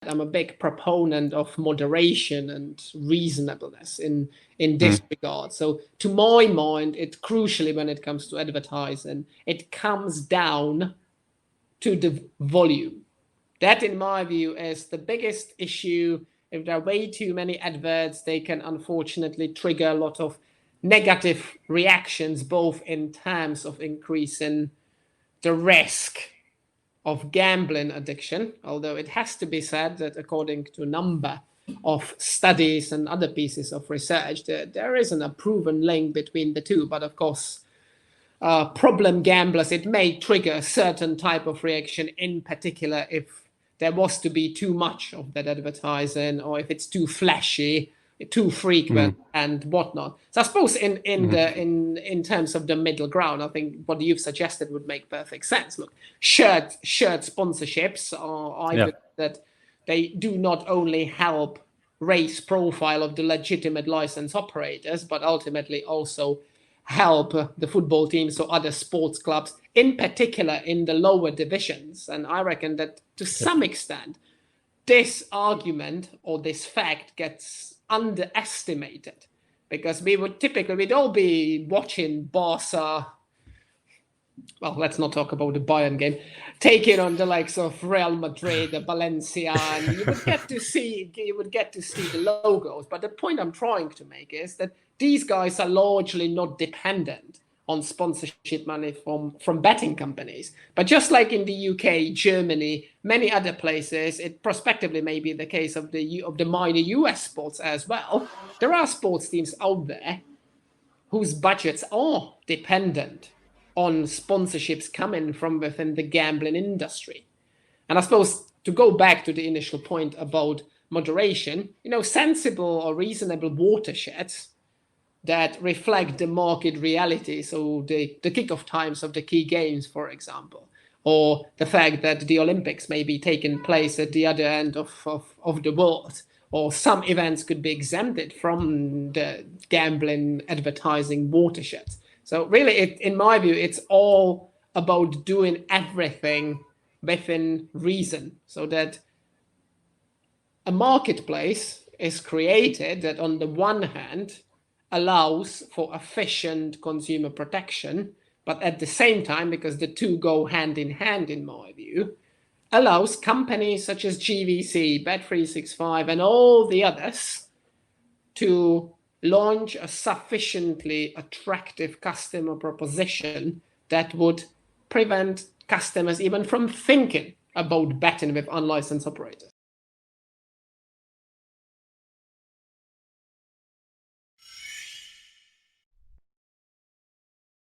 I'm a big proponent of moderation and reasonableness in this regard. So to my mind, it crucially, when it comes to advertising, it comes down to the volume. That, in my view, is the biggest issue. If there are way too many adverts, they can unfortunately trigger a lot of negative reactions, both in terms of increasing the risk of gambling addiction, although it has to be said that according to a number of studies and other pieces of research, there isn't a proven link between the two. But of course, problem gamblers, it may trigger a certain type of reaction, in particular if there was to be too much of that advertising, or if it's too flashy, too frequent, and whatnot. So I suppose in terms of the middle ground, I think what you've suggested would make perfect sense. Look, shirt sponsorships are, I believe that they do not only help raise profile of the legitimate license operators, but ultimately also help the football teams or other sports clubs, in particular in the lower divisions. And I reckon that to some extent, this argument or this fact gets underestimated, because we'd all be watching Barca. Well, let's not talk about the Bayern game. Taking on the likes of Real Madrid, the Valencia, and you would get to see the logos. But the point I'm trying to make is that these guys are largely not dependent on sponsorship money from betting companies. But just like in the UK, Germany, many other places, it prospectively may be the case of the minor US sports as well. There are sports teams out there whose budgets are dependent on sponsorships coming from within the gambling industry. And I suppose to go back to the initial point about moderation, sensible or reasonable watersheds that reflect the market reality. So the kickoff times of the key games, for example, or the fact that the Olympics may be taking place at the other end of the world, or some events could be exempted from the gambling advertising watersheds. So really, in my view, it's all about doing everything within reason, so that a marketplace is created that on the one hand allows for efficient consumer protection, but at the same time, because the two go hand in hand, in my view, allows companies such as GVC, Bet365, and all the others to launch a sufficiently attractive customer proposition that would prevent customers even from thinking about betting with unlicensed operators.